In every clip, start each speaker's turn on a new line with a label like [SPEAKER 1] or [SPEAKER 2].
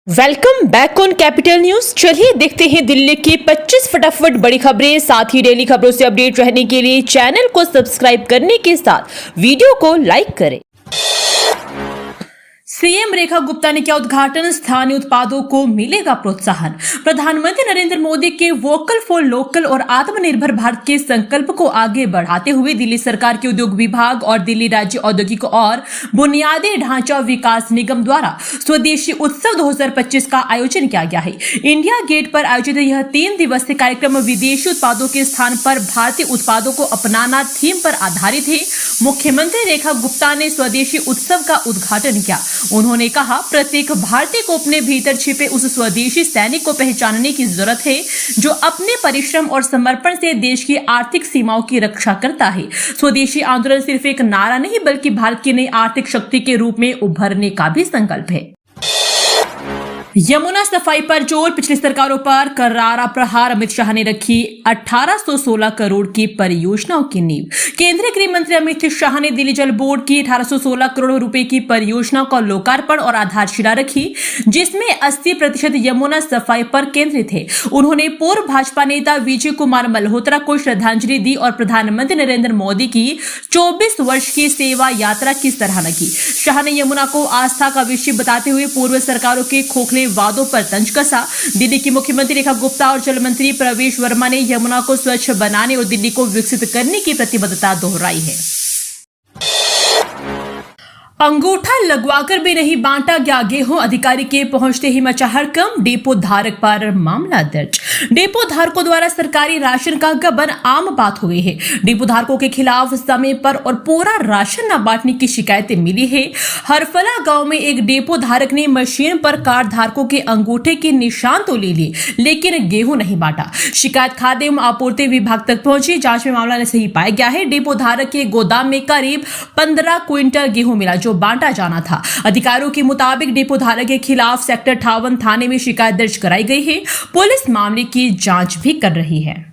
[SPEAKER 1] Welcome back on capital news. चलिए देखते हैं दिल्ली की 25 फटाफट बड़ी खबरें। साथ ही डेली खबरों से अपडेट रहने के लिए चैनल को सब्सक्राइब करने के साथ वीडियो को लाइक करें। सीएम रेखा गुप्ता ने किया उद्घाटन, स्थानीय उत्पादों को मिलेगा प्रोत्साहन। प्रधानमंत्री नरेंद्र मोदी के वोकल फॉर लोकल और आत्मनिर्भर भारत के संकल्प को आगे बढ़ाते हुए दिल्ली सरकार के उद्योग विभाग और दिल्ली राज्य औद्योगिक और बुनियादी ढांचा विकास निगम द्वारा स्वदेशी उत्सव 2025 का आयोजन किया गया है। इंडिया गेट पर आयोजित यह 3 दिवसीय कार्यक्रम विदेशी उत्पादों के स्थान पर भारतीय उत्पादों को अपनाना थीम पर आधारित है। मुख्यमंत्री रेखा गुप्ता ने स्वदेशी उत्सव का उद्घाटन किया। उन्होंने कहा, प्रत्येक भारतीय को अपने भीतर छिपे उस स्वदेशी सैनिक को पहचानने की जरूरत है जो अपने परिश्रम और समर्पण से देश की आर्थिक सीमाओं की रक्षा करता है। स्वदेशी आंदोलन सिर्फ एक नारा नहीं बल्कि भारत की नई आर्थिक शक्ति के रूप में उभरने का भी संकल्प है। यमुना सफाई पर जोर, पिछली सरकारों पर करारा प्रहार। अमित शाह ने रखी 1816 करोड़ की परियोजनाओं की नींव। केंद्रीय गृह मंत्री अमित शाह ने दिल्ली जल बोर्ड की 1816 करोड़ रुपए की परियोजनाओं का लोकार्पण और आधारशिला रखी, जिसमें 80% यमुना सफाई पर केंद्रित है। उन्होंने पूर्व भाजपा नेता विजय कुमार मल्होत्रा को श्रद्धांजलि दी और प्रधानमंत्री नरेंद्र मोदी की 24 वर्ष की सेवा यात्रा की सराहना की। शाह ने यमुना को आस्था का विषय बताते हुए पूर्व सरकारों के खोखले वादों पर तंज कसा। दिल्ली की मुख्यमंत्री रेखा गुप्ता और जल मंत्री प्रवेश वर्मा ने यमुना को स्वच्छ बनाने और दिल्ली को विकसित करने की प्रतिबद्धता दोहराई है। अंगूठा लगवाकर भी नहीं बांटा गया गेहूं, अधिकारी के पहुंचते ही मचा हड़कंप। डिपो धारक पर मामला दर्ज। डिपो धारकों द्वारा सरकारी राशन का गबन आम बात हो गई है। डिपो धारकों के खिलाफ समय पर और पूरा राशन न बांटने की शिकायतें मिली है। हरफला गांव में एक डिपो धारक ने मशीन पर कार्ड धारकों के अंगूठे के निशान तो ले लिए, लेकिन गेहूं नहीं बांटा। शिकायत खाद्य एवं आपूर्ति विभाग तक पहुंची। जांच में मामला सही पाया गया है। डिपो धारक के गोदाम में करीब 15 क्विंटल गेहूं मिला जो बांटा जाना था। अधिकारियों के मुताबिक डिपो धारक के खिलाफ सेक्टर 58 थाने में शिकायत दर्ज कराई गई है। पुलिस मामले की जांच भी कर रही है।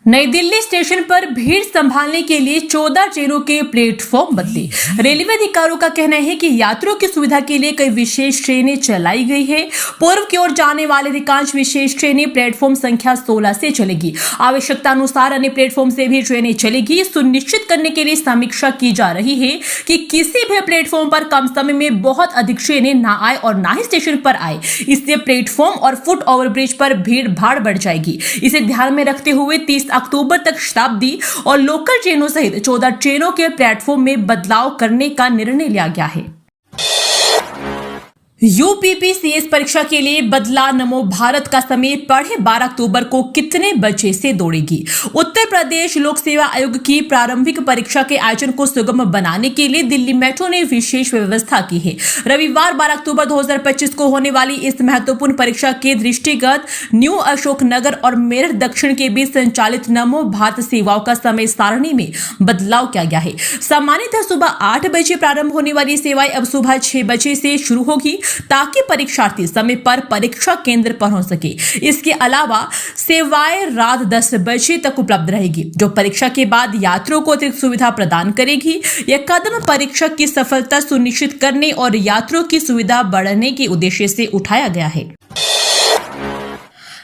[SPEAKER 1] नई दिल्ली स्टेशन पर भीड़ संभालने के लिए 14 ट्रेनों के प्लेटफॉर्म बदले। रेलवे अधिकारियों का कहना है कि यात्रियों की सुविधा के लिए कई विशेष ट्रेनें चलाई गई है। पूर्व की ओर जाने वाले अधिकांश विशेष ट्रेनें प्लेटफॉर्म संख्या 16 से चलेगी। आवश्यकता अनुसार अन्य प्लेटफॉर्म से भी ट्रेनें चलेगी। सुनिश्चित करने के लिए समीक्षा की जा रही है कि किसी भी प्लेटफॉर्म पर कम समय में बहुत अधिक ट्रेनें न आए और न ही स्टेशन पर आए। इससे प्लेटफॉर्म और फुट ओवरब्रिज पर भीड़ भाड़ बढ़ जाएगी। इसे ध्यान में रखते हुए 30 अक्टूबर तक शताब्दी और लोकल ट्रेनों सहित 14 ट्रेनों के प्लेटफॉर्म में बदलाव करने का निर्णय लिया गया है। यूपीपीसीएस परीक्षा के लिए बदला नमो भारत का समय। पढ़े 12 अक्टूबर को कितने बजे से दौड़ेगी। उत्तर प्रदेश लोक सेवा आयोग की प्रारंभिक परीक्षा के आयोजन को सुगम बनाने के लिए दिल्ली मेट्रो ने विशेष व्यवस्था की है। रविवार 12 अक्टूबर 2025 को होने वाली इस महत्वपूर्ण परीक्षा के दृष्टिगत न्यू अशोक नगर और मेरठ दक्षिण के बीच संचालित नमो भारत सेवाओं का समय सारणी में बदलाव किया गया है। सामान्यतः सुबह 8 बजे प्रारंभ होने वाली सेवाएं अब सुबह 6 बजे से शुरू होगी, ताकि परीक्षार्थी समय पर परीक्षा केंद्र पहुंच सके। इसके अलावा सेवाएं रात 10 बजे तक उपलब्ध रहेगी, जो परीक्षा के बाद यात्रियों को अतिरिक्त सुविधा प्रदान करेगी। यह कदम परीक्षा की सफलता सुनिश्चित करने और यात्रियों की सुविधा बढ़ाने के उद्देश्य से उठाया गया है।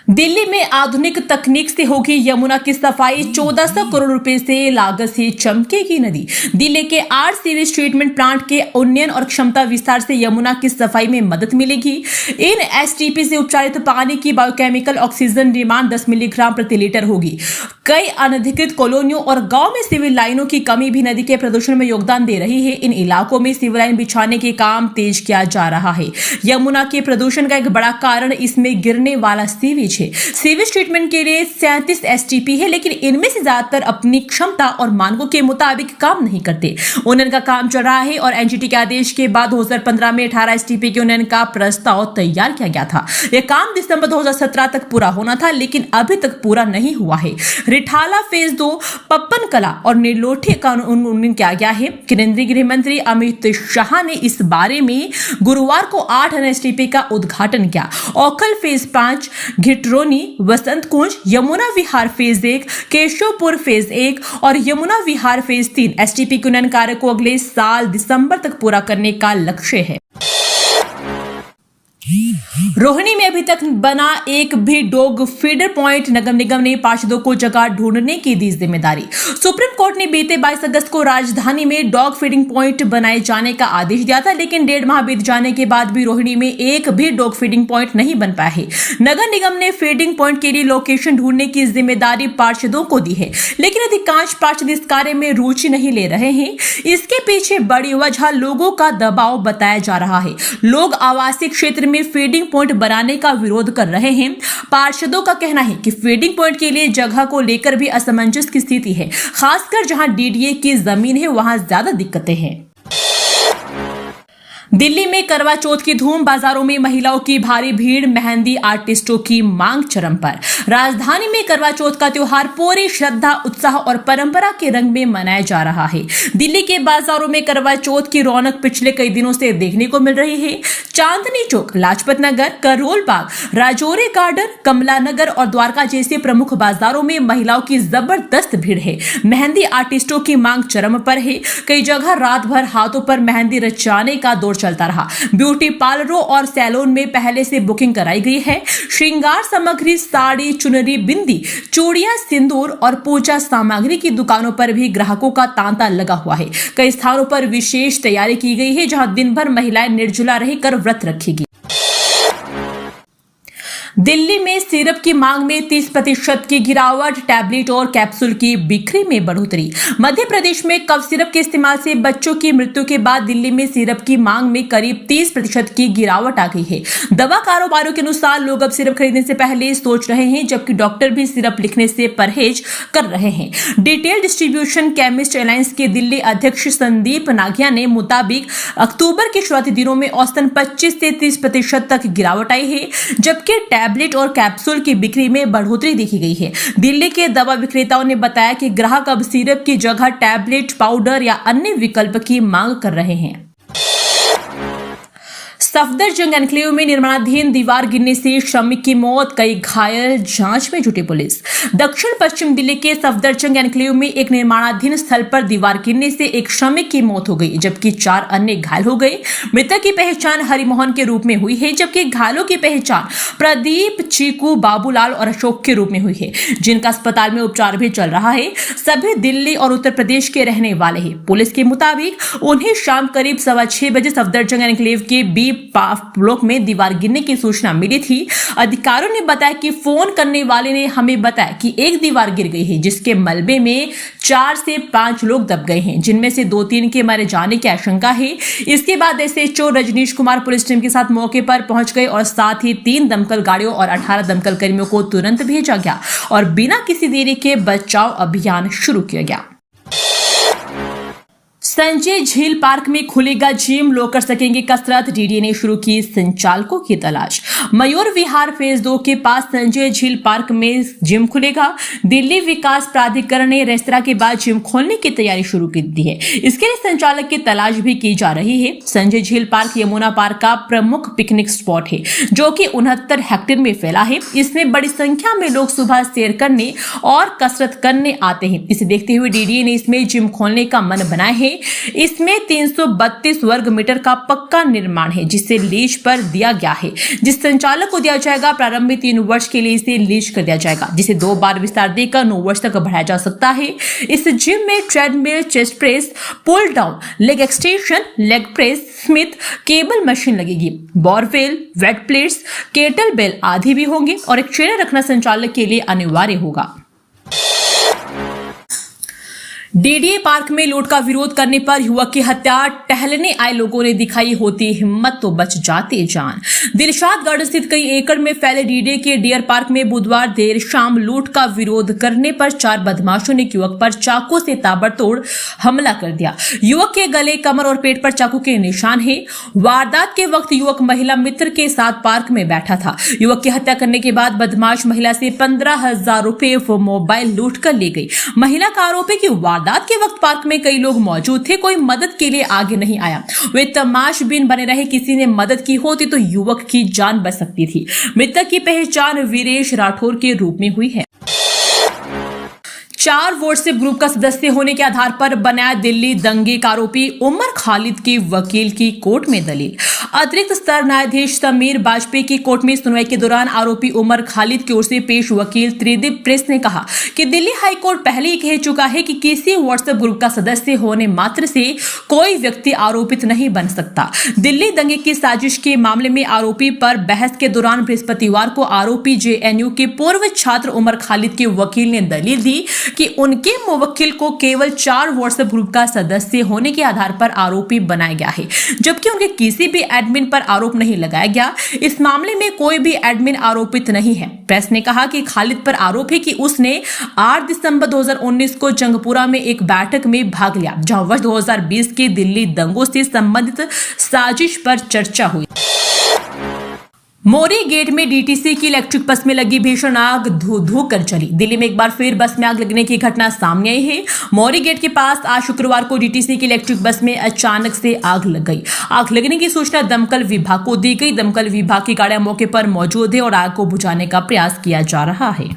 [SPEAKER 1] दिल्ली में आधुनिक तकनीक से होगी यमुना की सफाई। 1400 करोड़ रुपए से लागत से चमकेगी नदी। दिल्ली के 8 सीवेज ट्रीटमेंट प्लांट के उन्नयन और क्षमता विस्तार से यमुना की सफाई में मदद मिलेगी। इन एसटीपी से उपचारित पानी की बायोकेमिकल ऑक्सीजन डिमांड 10 मिलीग्राम प्रति लीटर होगी। कई अनधिकृत कॉलोनियों और गांव में सिविल लाइनों की कमी भी नदी के प्रदूषण में योगदान दे रही है। इन इलाकों में सिविल लाइन बिछाने के काम तेज किया जा रहा है। यमुना के प्रदूषण का एक बड़ा कारण इसमें गिरने वाला सीवेज है। सीवेज ट्रीटमेंट के लिए 37 एसटीपी है, लेकिन इनमें से ज्यादातर अपनी क्षमता और मानकों के मुताबिक काम नहीं करते। उन्नयन का काम चल रहा है और एनजीटी के आदेश के बाद 2015 में 18 एसटीपी के उन्नयन का प्रस्ताव तैयार किया गया था। यह काम दिसंबर 2017 तक पूरा होना था, लेकिन अभी तक पूरा नहीं हुआ है। रिठाला फेज 2, पप्पन कला और नीलोठी का उन्नयन किया गया है। केंद्रीय गृह मंत्री अमित शाह ने इस बारे में गुरुवार को 8 एसटीपी का उद्घाटन किया। ओखल फेज 5, घिटरोनी, वसंत कुंज, यमुना विहार फेज 1, केशवपुर फेज 1 और यमुना विहार फेज 3 एसटीपी के उन्नयन कार्य को अगले साल दिसंबर तक पूरा करने का लक्ष्य है। रोहिणी में अभी तक बना एक भी डॉग फीडर पॉइंट, नगर निगम ने पार्षदों को जगह ढूंढने की दी जिम्मेदारी। सुप्रीम कोर्ट ने बीते 22 अगस्त को राजधानी में डॉग फीडिंग पॉइंट बनाए जाने का आदेश दिया था, लेकिन 1.5 माह बीत जाने के बाद भी रोहिणी में एक भी डॉग फीडिंग पॉइंट नहीं बन पाया है। नगर निगम ने फीडिंग पॉइंट के लिए लोकेशन ढूंढने की जिम्मेदारी पार्षदों को दी है, लेकिन अधिकांश पार्षद इस कार्य में रुचि नहीं ले रहे हैं। इसके पीछे बड़ी वजह लोगों का दबाव बताया जा रहा है। लोग आवासीय क्षेत्र में फीडिंग पॉइंट बनाने का विरोध कर रहे हैं। पार्षदों का कहना है कि फीडिंग पॉइंट के लिए जगह को लेकर भी असमंजस की स्थिति है, खासकर जहां डीडीए की जमीन है वहां ज्यादा दिक्कतें हैं। दिल्ली में करवा चौथ की धूम, बाजारों में महिलाओं की भारी भीड़, मेहंदी आर्टिस्टों की मांग चरम पर। राजधानी में करवा चौथ का त्योहार पूरी श्रद्धा, उत्साह और परंपरा के रंग में मनाया जा रहा है। दिल्ली के बाजारों में करवा चौथ की रौनक पिछले कई दिनों से देखने को मिल रही है। चांदनी चौक, लाजपत नगर, करोल बाग, राजौरी गार्डन, कमला नगर और द्वारका जैसे प्रमुख बाजारों में महिलाओं की जबरदस्त भीड़ है। मेहंदी आर्टिस्टों की मांग चरम पर है। कई जगह रात भर हाथों पर मेहंदी रचाने का दौर चलता रहा। ब्यूटी पार्लरों और सैलून में पहले से बुकिंग कराई गई है। श्रृंगार सामग्री, साड़ी, चुनरी, बिंदी, चूड़ियां, सिंदूर और पूजा सामग्री की दुकानों पर भी ग्राहकों का तांता लगा हुआ है। कई स्थानों पर विशेष तैयारी की गई है, जहां दिन भर महिलाएं निर्जला रहकर व्रत रखेगी। दिल्ली में सिरप की मांग में 30% की गिरावट, टैबलेट और कैप्सूल की बिक्री में बढ़ोतरी। मध्य प्रदेश में कफ सिरप के इस्तेमाल से बच्चों की मृत्यु के बाद दिल्ली में सिरप की मांग में करीब 30% की गिरावट आ गई है। दवा कारोबारियों के अनुसार लोग अब सिरप खरीदने से पहले सोच रहे हैं, जबकि डॉक्टर भी सिरप लिखने से परहेज कर रहे हैं। डिटेल डिस्ट्रीब्यूशन केमिस्ट अलायंस के दिल्ली अध्यक्ष संदीप नागिया ने मुताबिक अक्टूबर के शुरुआती दिनों में औसतन 25 से 30% तक गिरावट आई है, जबकि टैबलेट और कैप्सूल की बिक्री में बढ़ोतरी देखी गई है। दिल्ली के दवा विक्रेताओं ने बताया कि ग्राहक अब सिरप की जगह टैबलेट, पाउडर या अन्य विकल्प की मांग कर रहे हैं। सफदरजंग एन्क्लेव में निर्माणाधीन दीवार गिरने से श्रमिक की मौत, कई घायल, जांच में जुटी पुलिस। दक्षिण पश्चिम दिल्ली के सफदरजंग एन्क्लेव में एक निर्माणाधीन स्थल पर दीवार गिरने से एक श्रमिक की मौत हो गई, जबकि 4 अन्य घायल हो गए। मृतक की पहचान हरिमोहन के रूप में हुई है, जबकि घायलों की पहचान प्रदीप, चीकू, बाबूलाल और अशोक के रूप में हुई है, जिनका अस्पताल में उपचार भी चल रहा है। सभी दिल्ली और उत्तर प्रदेश के रहने वाले हैं। पुलिस के मुताबिक उन्हें शाम करीब 6:15 बजे सफदरजंग एन्क्लेव के बी ब्लॉक में दीवार गिरने की सूचना मिली थी। अधिकारियों ने बताया कि फोन करने वाले ने हमें बताया कि एक दीवार गिर गई है, जिसके मलबे में 4 से 5 लोग दब गए हैं, जिनमें से 2-3 के मारे जाने की आशंका है। इसके बाद SHO Rajneesh Kumar police team के साथ मौके पर पहुंच गए और साथ ही 3 दमकल गाड़ियों और 18 दमकल कर्मियों को तुरंत भेजा गया और बिना किसी देरी के बचाव अभियान शुरू किया गया। संजय झील पार्क में खुलेगा जिम, लोग कर सकेंगे कसरत, डीडीए ने शुरू की संचालकों की तलाश। मयूर विहार फेज 2 के पास संजय झील पार्क में जिम खुलेगा। दिल्ली विकास प्राधिकरण ने रेस्तरां के बाद जिम खोलने की तैयारी शुरू कर दी है। इसके लिए संचालक की तलाश भी की जा रही है। संजय झील पार्क यमुना पार्क का प्रमुख पिकनिक स्पॉट है, जो कि 69 हेक्टेयर में फैला है। इसमें बड़ी संख्या में लोग सुबह सैर करने और कसरत करने आते हैं। इसे देखते हुए डीडीए ने इसमें जिम खोलने का मन बनाया है। इसमें 332 वर्ग मीटर का पक्का निर्माण है, जिसे लीज पर दिया गया है, जिस संचालक को दिया जाएगा। प्रारंभ में 3 वर्ष के लिए इसे लीज कर दिया जाएगा, जिसे 2 बार विस्तार देकर 9 वर्ष तक बढ़ाया जा सकता है। इस जिम में treadmill, chest press, pull down, leg extension, leg press, Smith, cable machine लगेगी। Barbell, weight plates, kettlebell आदि भी होंगे और एक ट्रेनर रखना संचालक के लिए अनिवार्य होगा। डीडीए पार्क में लूट का विरोध करने पर युवक की हत्या, टहलने आए लोगों ने दिखाई होती हिम्मत तो बच जाती जान। दिलशाद गार्डन स्थित कई एकड़ में फैले डीडीए के डियर पार्क में बुधवार देर शाम लूट का विरोध करने पर 4 बदमाशों ने युवक पर चाकू से ताबड़तोड़ हमला कर दिया। युवक के गले, कमर और पेट पर चाकू के निशान है। वारदात के वक्त युवक महिला मित्र के साथ पार्क में बैठा था। युवक की हत्या करने के बाद बदमाश महिला से 15,000 रुपए व मोबाइल लूट कर ले गई। महिला का आरोप है कि वारदात के वक्त पार्क में कई लोग मौजूद थे, कोई मदद के लिए आगे नहीं आया। वे तमाशबीन बने रहे, किसी ने मदद की होती तो युवक की जान बच सकती थी। मृतक की पहचान वीरेश राठौर के रूप में हुई है। 4 वोट से ग्रुप का सदस्य होने के आधार पर बनाया दिल्ली दंगे का आरोपी उमर खालिद के वकील की कोर्ट में दलील। अतिरिक्त स्तर न्यायाधीश समीर बाजपेयी की कोर्ट में सुनवाई के दौरान आरोपी उमर खालिद की ओर से पेश वकील त्रिदीप प्रेस ने कहा कि दिल्ली हाईकोर्ट पहले ही कह चुका है कि किसी व्हाट्सएप ग्रुप का सदस्य होने मात्र से कोई व्यक्ति आरोपित नहीं बन सकता। दिल्ली दंगे की साजिश के मामले में आरोपी पर बहस के दौरान बृहस्पतिवार को आरोपी जेएनयू के पूर्व छात्र उमर खालिद के वकील ने दलील दी कि उनके मुवक्किल को केवल 4 व्हाट्सएप ग्रुप का सदस्य होने के आधार पर आरोपी बनाया गया है, जबकि उनके किसी भी एडमिन पर आरोप नहीं लगाया गया। इस मामले में कोई भी एडमिन आरोपित नहीं है। प्रेस ने कहा कि खालिद पर आरोप है कि उसने 8 दिसंबर 2019 को जंगपुरा में एक बैठक में भाग लिया, जहां वर्ष 2020 के दिल्ली दंगों से संबंधित साजिश पर चर्चा हुई। मोरी गेट में डीटीसी की इलेक्ट्रिक बस में लगी भीषण आग धू कर चली। दिल्ली में एक बार फिर बस में आग लगने की घटना सामने आई है। मोरी गेट के पास आज शुक्रवार को डीटीसी की इलेक्ट्रिक बस में अचानक से आग लग गई। आग लगने की सूचना दमकल विभाग को दी गई। दमकल विभाग की गाड़ियां मौके पर मौजूद है और आग को बुझाने का प्रयास किया जा रहा है।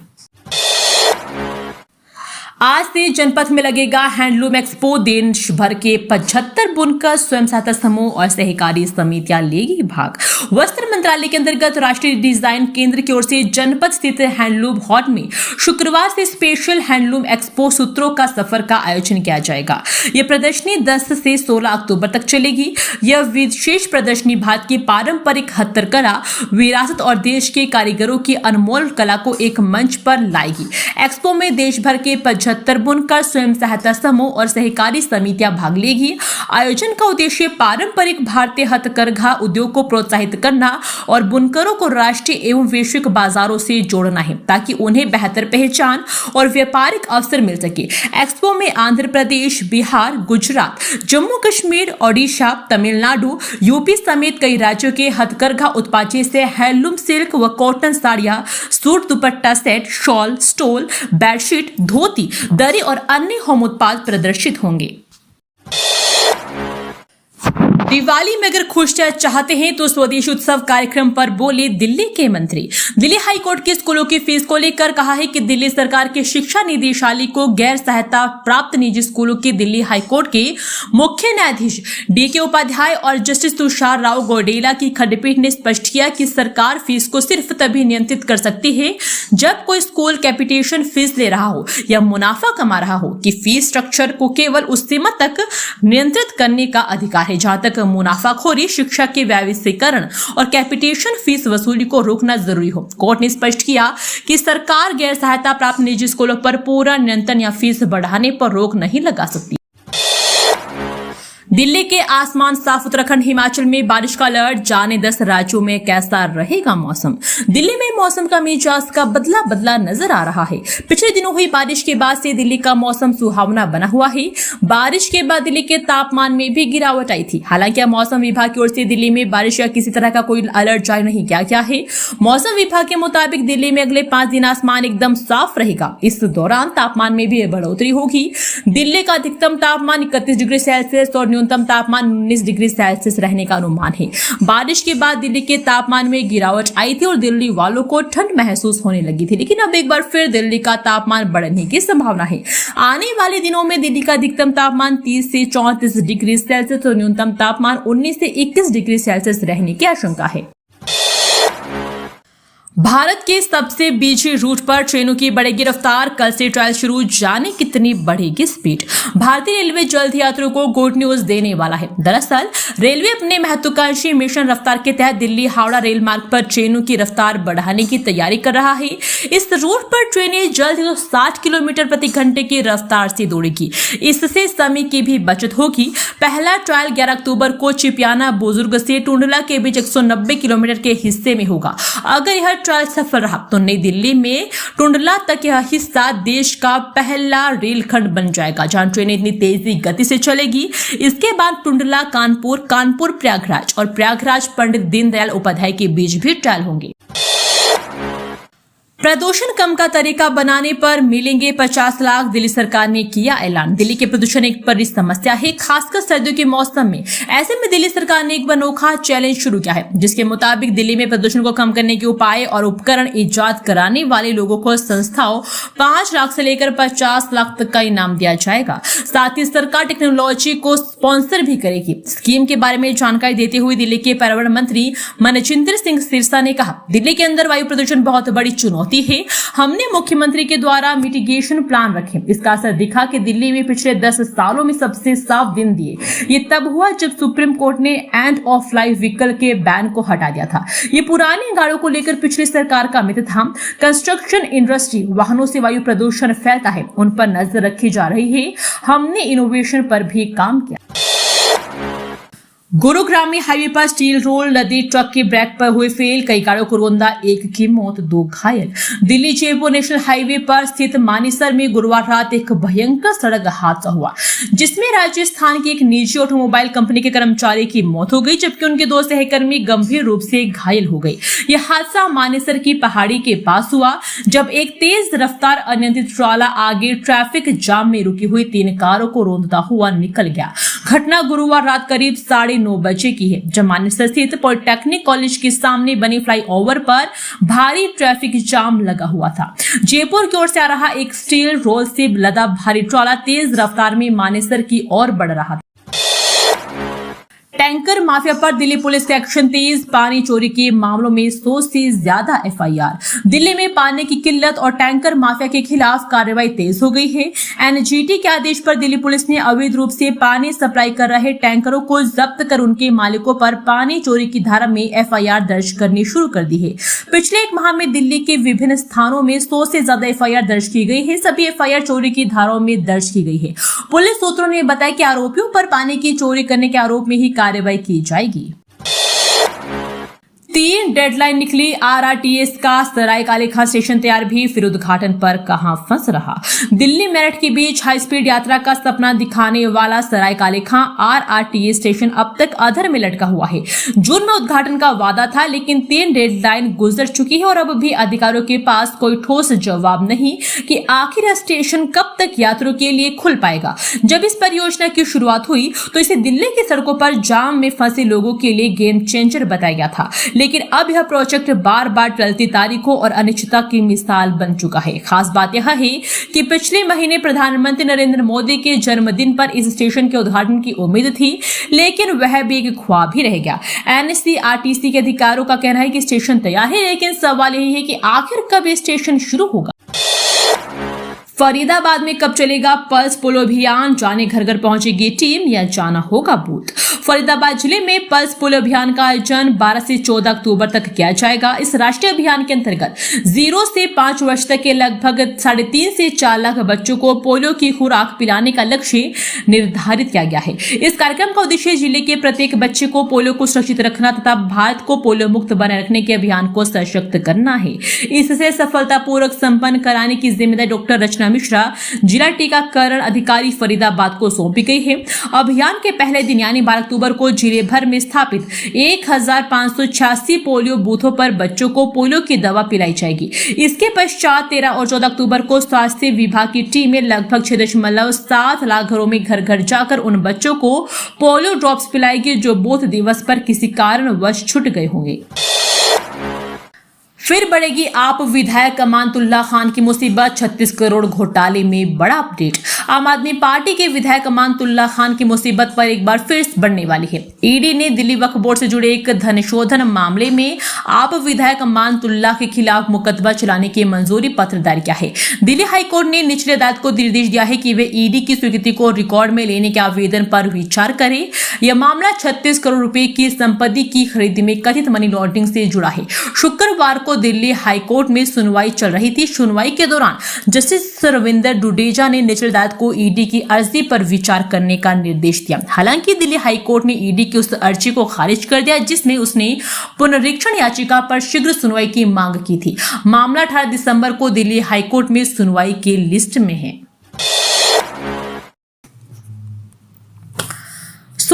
[SPEAKER 1] आज से जनपथ में लगेगा हैंडलूम एक्सपो। देश भर के 75 बुनकर स्वयं सहायता समूह और सहकारी समितियां लेगी भाग। वस्त्र मंत्रालय के अंतर्गत राष्ट्रीय डिजाइन केंद्र की ओर से जनपथ स्थित हैंडलूम हॉल में शुक्रवार से स्पेशल हैंडलूम एक्सपो सूत्रों का सफर का आयोजन किया जाएगा। यह प्रदर्शनी 10 से 16 अक्टूबर तक चलेगी। यह विशेष प्रदर्शनी भारत की पारंपरिक हस्तकला, विरासत और देश के कारीगरों की अनमोल कला को एक मंच पर लाएगी। एक्सपो में देश भर के 75 बुनकर स्वयं सहायता समूह और सहकारी समितियां भाग लेगी। आयोजन का उद्देश्य पारंपरिक भारतीय हथकरघा उद्योग को प्रोत्साहित करना और बुनकरों को राष्ट्रीय एवं वैश्विक बाजारों से जोड़ना है, ताकि उन्हें बेहतर पहचान और व्यापारिक अवसर मिल सके। एक्सपो में आंध्र प्रदेश, बिहार, गुजरात, जम्मू कश्मीर, ओडिशा, तमिलनाडु, यूपी समेत कई राज्यों के हथकरघा उत्पाद जैसे हैंडलूम, सिल्क व कॉटन साड़ियां, suit, dupatta set, shawl, stole, bedsheet, dhoti, दरी और अन्य होम उत्पाद प्रदर्शित होंगे। दिवाली में अगर खुश रहना चाहते हैं तो स्वदेश उत्सव कार्यक्रम पर बोले दिल्ली के मंत्री। दिल्ली हाईकोर्ट के स्कूलों की फीस को लेकर कहा है कि दिल्ली सरकार के शिक्षा निदेशालय को गैर सहायता प्राप्त निजी स्कूलों के दिल्ली हाईकोर्ट के मुख्य न्यायाधीश डीके उपाध्याय और जस्टिस तुषार राव गोडेला की खंडपीठ ने स्पष्ट किया कि सरकार फीस को सिर्फ तभी नियंत्रित कर सकती है जब कोई स्कूल कैपिटेशन फीस ले रहा हो या मुनाफा कमा रहा हो, कि फीस स्ट्रक्चर को केवल उस सीमा तक नियंत्रित करने का अधिकार है जहां तक मुनाफाखोरी, शिक्षा के व्यवसायीकरण और कैपिटेशन फीस वसूली को रोकना जरूरी हो। कोर्ट ने स्पष्ट किया कि सरकार गैर सहायता प्राप्त निजी स्कूलों पर पूरा नियंत्रण या फीस बढ़ाने पर रोक नहीं लगा सकती। दिल्ली के आसमान साफ, उत्तराखंड, हिमाचल में बारिश का अलर्ट, जाने 10 राज्यों में कैसा रहेगा मौसम। दिल्ली में मौसम का मिजाज का बदला बदला नजर आ रहा है। पिछले दिनों हुई बारिश के बाद से दिल्ली का मौसम सुहावना बना हुआ है। बारिश के बाद दिल्ली के तापमान में भी गिरावट आई थी। हालांकि मौसम विभाग की ओर से दिल्ली में बारिश या किसी तरह का कोई अलर्ट जारी नहीं किया गया है। मौसम विभाग के मुताबिक दिल्ली में अगले 5 दिन आसमान एकदम साफ रहेगा। इस दौरान तापमान में भी बढ़ोतरी होगी। दिल्ली का अधिकतम तापमान 31 डिग्री सेल्सियस और न्यूनतम तापमान 19 डिग्री सेल्सियस रहने का अनुमान है। बारिश के बाद दिल्ली के तापमान में गिरावट आई थी और दिल्ली वालों को ठंड महसूस होने लगी थी, लेकिन अब एक बार फिर दिल्ली का तापमान बढ़ने की संभावना है। आने वाले दिनों में दिल्ली का अधिकतम तापमान 30 से 34 डिग्री सेल्सियस और न्यूनतम तापमान 19 से 21 डिग्री सेल्सियस रहने की आशंका है। भारत के सबसे बिजी रूट पर ट्रेनों की बढ़ेगी रफ्तार, कल से ट्रायल शुरू, जाने कितनी बढ़ेगी स्पीड। भारतीय रेलवे जल्द ही यात्रियों को गुड न्यूज देने वाला है। दरअसल रेलवे अपने महत्वाकांक्षी मिशन रफ्तार के तहत दिल्ली हावड़ा रेल मार्ग पर ट्रेनों की रफ्तार बढ़ाने की तैयारी कर रहा है। इस रूट पर ट्रेनें जल्द ही 60 किलोमीटर प्रति घंटे की रफ्तार से दौड़ेगी। इससे समय की भी बचत होगी। पहला ट्रायल 11 अक्टूबर को चिपियाना बुजुर्ग से टुंडला के बीच 190 किलोमीटर के हिस्से में होगा। अगर यह ट्रायल सफल रहा तो नई दिल्ली में टुंडला तक यह हिस्सा देश का पहला रेलखंड बन जाएगा, जहां ट्रेनें इतनी तेजी गति से चलेगी। इसके बाद टुंडला कानपुर, कानपुर प्रयागराज और प्रयागराज पंडित दीनदयाल उपाध्याय के बीच भी ट्रायल होंगे। प्रदूषण कम का तरीका बनाने पर मिलेंगे 50 लाख। दिल्ली सरकार ने किया ऐलान। दिल्ली के प्रदूषण एक बड़ी समस्या है, खासकर सर्दियों के मौसम में। ऐसे में दिल्ली सरकार ने एक अनोखा चैलेंज शुरू किया है, जिसके मुताबिक दिल्ली में प्रदूषण को कम करने के उपाय और उपकरण ईजाद कराने वाले लोगों को संस्थाओं 5 लाख से लेकर 50 लाख तक का इनाम दिया जाएगा। साथ ही सरकार टेक्नोलॉजी को स्पॉन्सर भी करेगी। स्कीम के बारे में जानकारी देते हुए दिल्ली के पर्यावरण मंत्री मनजिंदर सिंह सिरसा ने कहा, दिल्ली के अंदर वायु प्रदूषण बहुत बड़ी चुनौती है। हमने मुख्यमंत्री के द्वारा मिटिगेशन प्लान रखे। इसका असर दिखा कि दिल्ली में पिछले 10 सालों में सबसे साफ दिन दिए। ये तब हुआ जब सुप्रीम कोर्ट ने एंड ऑफ लाइफ व्हीकल के बैन को हटा दिया था। ये पुरानी गाड़ियों को लेकर पिछली सरकार का मिथ था। कंस्ट्रक्शन इंडस्ट्री वाहनों से वायु प्रदूषण फैलता है, उन पर नजर रखी जा रही है। हमने इनोवेशन पर भी काम किया। गुरुग्राम में हाईवे पर स्टील रोल लदे ट्रक के ब्रेक पर हुए फेल, कई गाड़ियों को रौंदा, 1 की मौत 2 घायल। दिल्ली जयपुर नेशनल हाईवे पर स्थित मानेसर में गुरुवार रात एक भयंकर सड़क हादसा हुआ, जिसमें राजस्थान की एक निजी ऑटोमोबाइल कंपनी के कर्मचारी की मौत हो गई, जबकि उनके 2 सहकर्मी गंभीर रूप से घायल हो गए। यह हादसा मानेसर की पहाड़ी के पास हुआ, जब एक तेज रफ्तार अनियंत्रित ट्राला आगे ट्रैफिक जाम में रुकी हुई 3 कारों को रौंदता हुआ निकल गया। घटना गुरुवार रात करीब 9:30 बजे की है, जब मानेसर स्थित पॉलिटेक्निक कॉलेज के सामने बने फ्लाईओवर पर भारी ट्रैफिक जाम लगा हुआ था। जयपुर की ओर से आ रहा एक स्टील रोल से लदा भारी ट्राला तेज रफ्तार में मानेसर की ओर बढ़ रहा था। टैंकर माफिया पर दिल्ली पुलिस का एक्शन तेज, पानी चोरी के मामलों में 100 से ज्यादा एफआईआर। दिल्ली में पानी की किल्लत और टैंकर माफिया के खिलाफ कार्रवाई तेज हो गई है। एनजीटी के आदेश पर दिल्ली पुलिस ने अवैध रूप से पानी सप्लाई कर रहे टैंकरों को जब्त कर उनके मालिकों पर पानी चोरी की धारा में एफआईआर दर्ज करनी शुरू कर दी है। पिछले 1 माह में दिल्ली के विभिन्न स्थानों में 100 से ज्यादा एफआईआर दर्ज की गई है। सभी एफआईआर चोरी की धाराओं में दर्ज की गई है। पुलिस सूत्रों ने बताया कि आरोपियों पर पानी की चोरी करने के आरोप में ही कार्रवाई की जाएगी। 3 डेडलाइन निकली, आरआरटीएस का सराय कालेखां स्टेशन तैयार भी, फिर उद्घाटन पर कहां फंस रहा। दिल्ली मेरठ के बीच हाई स्पीड यात्रा का सपना दिखाने वाला सराय कालेखां आरआरटीएस स्टेशन अब तक अधर में लटका हुआ है। जून में उद्घाटन का वादा था, लेकिन 3 डेडलाइन गुजर चुकी है और अब भी अधिकारियों के पास कोई ठोस जवाब नहीं कि आखिर यह स्टेशन कब तक यात्रियों के लिए खुल पाएगा। जब इस परियोजना की शुरुआत हुई तो इसे दिल्ली की सड़कों पर जाम में फंसे लोगों के लिए गेम चेंजर बताया गया था, लेकिन अब यह प्रोजेक्ट बार बार टलती तारीखों और अनिश्चितता की मिसाल बन चुका है। खास बात यह है कि पिछले महीने प्रधानमंत्री नरेंद्र मोदी के जन्मदिन पर इस स्टेशन के उद्घाटन की उम्मीद थी, लेकिन वह भी एक ख्वाब ही रह गया। एनसीआरटीसी के अधिकारियों का कहना है कि स्टेशन तैयार है, लेकिन सवाल यही है कि आखिर कब ये स्टेशन शुरू होगा। फरीदाबाद में कब चलेगा पल्स पोलियो अभियान, जाने घर घर पहुंचेगी टीम या जाना होगा बूथ। फरीदाबाद जिले में पल्स पोलियो अभियान का आयोजन 12 से 14 अक्टूबर तक किया जाएगा। इस राष्ट्रीय अभियान के अंतर्गत 0 से 5 वर्ष तक के लगभग 3.5 से 4 लाख बच्चों को पोलियो की खुराक पिलाने का लक्ष्य निर्धारित किया गया है। इस कार्यक्रम का उद्देश्य जिले के प्रत्येक बच्चे को पोलियो को सुरक्षित रखना तथा भारत को पोलियो मुक्त बनाए रखने के अभियान को सशक्त करना है। इससे सफलतापूर्वक संपन्न कराने की जिम्मेदारी डॉक्टर रचना मिश्रा, जिला टीकाकरण अधिकारी फरीदाबाद को सौंपी गई है। अभियान के पहले दिन यानी 12 अक्टूबर को जिले भर में स्थापित 1586 पोलियो बूथों पर बच्चों को पोलियो की दवा पिलाई जाएगी। इसके पश्चात 13 और 14 अक्टूबर को स्वास्थ्य विभाग की टीमें लगभग 6.7 लाख घरों में घर घर जाकर उन बच्चों को पोलियो ड्रॉप्स पिलाएगी जो बूथ दिवस पर किसी कारणवश छूट गए होंगे। फिर बढ़ेगी आप विधायक अमानतुल्लाह खान की मुसीबत, 36 करोड़ घोटाले में बड़ा अपडेट। आम आदमी पार्टी के विधायक अमानतुल्लाह खान की मुसीबत पर एक बार फिर बढ़ने वाली है। ईडी ने दिल्ली वक्फ बोर्ड से जुड़े एक धन शोधन मामले में आप विधायक अमानतुल्लाह के खिलाफ मुकदमा चलाने की मंजूरी पत्र दायर किया है। दिल्ली हाईकोर्ट ने निचले अदालत को निर्देश दिया है कि वे ईडी की स्वीकृति को रिकॉर्ड में लेने के आवेदन पर विचार करें। यह मामला 36 करोड़ रुपए की संपत्ति की खरीदी में कथित मनी लॉन्ड्रिंग से जुड़ा है। शुक्रवार को दिल्ली हाईकोर्ट में सुनवाई चल रही थी। सुनवाई के दौरान जस्टिस रविंदर डुडेजा ने निचली अदालत को ईडी की अर्जी पर विचार करने का निर्देश दिया। हालांकि दिल्ली हाईकोर्ट ने ईडी की उस अर्जी को खारिज कर दिया जिसमें उसने पुनरीक्षण याचिका पर शीघ्र सुनवाई की मांग की थी। मामला 18 दिसंबर को दिल्ली हाईकोर्ट में सुनवाई की लिस्ट में है।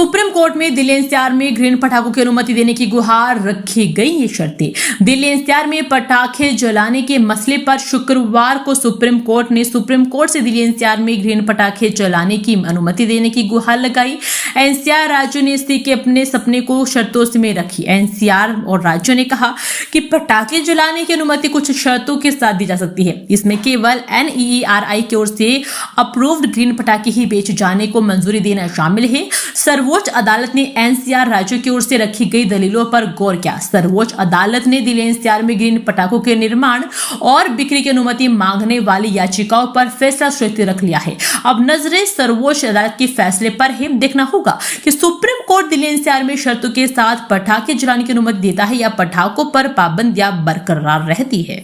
[SPEAKER 1] सुप्रीम कोर्ट में दिल्ली एनसीआर में ग्रीन पटाखों की अनुमति देने की गुहार रखी गई ये शर्तें। दिल्ली एनसीआर में पटाखे जलाने के मसले पर शुक्रवार को सुप्रीम कोर्ट ने सुप्रीम कोर्ट से दिल्ली एनसीआर में ग्रीन पटाखे जलाने की अनुमति देने की गुहार लगाई। एनसीआर राज्यों ने इसी के अपने सपने को शर्तों में रखी। एनसीआर और राज्यों ने कहा कि पटाखे जलाने की अनुमति कुछ शर्तों के साथ दी जा सकती है। इसमें केवल NEERI की ओर से अप्रूव्ड ग्रीन पटाखे ही बेचे जाने को मंजूरी देना शामिल है। सर्वोच्च अदालत ने एनसीआर राज्यों की ओर से रखी गई दलीलों पर गौर किया। सर्वोच्च अदालत ने दिल्ली एनसीआर में ग्रीन पटाखों के निर्माण और बिक्री की अनुमति मांगने वाली याचिकाओं पर फैसला सुरक्षित रख लिया है। अब नजरें सर्वोच्च अदालत के फैसले पर है। देखना होगा कि सुप्रीम कोर्ट दिल्ली एनसीआर में शर्तों के साथ पटाखे जलाने की अनुमति देता है या पटाखों पर पाबंदियां बरकरार रहती है।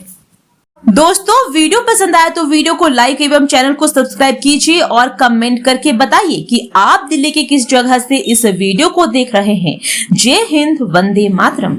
[SPEAKER 1] दोस्तों, वीडियो पसंद आया तो वीडियो को लाइक एवं चैनल को सब्सक्राइब कीजिए और कमेंट करके बताइए कि आप दिल्ली के किस जगह से इस वीडियो को देख रहे हैं। जय हिंद, वंदे मातरम।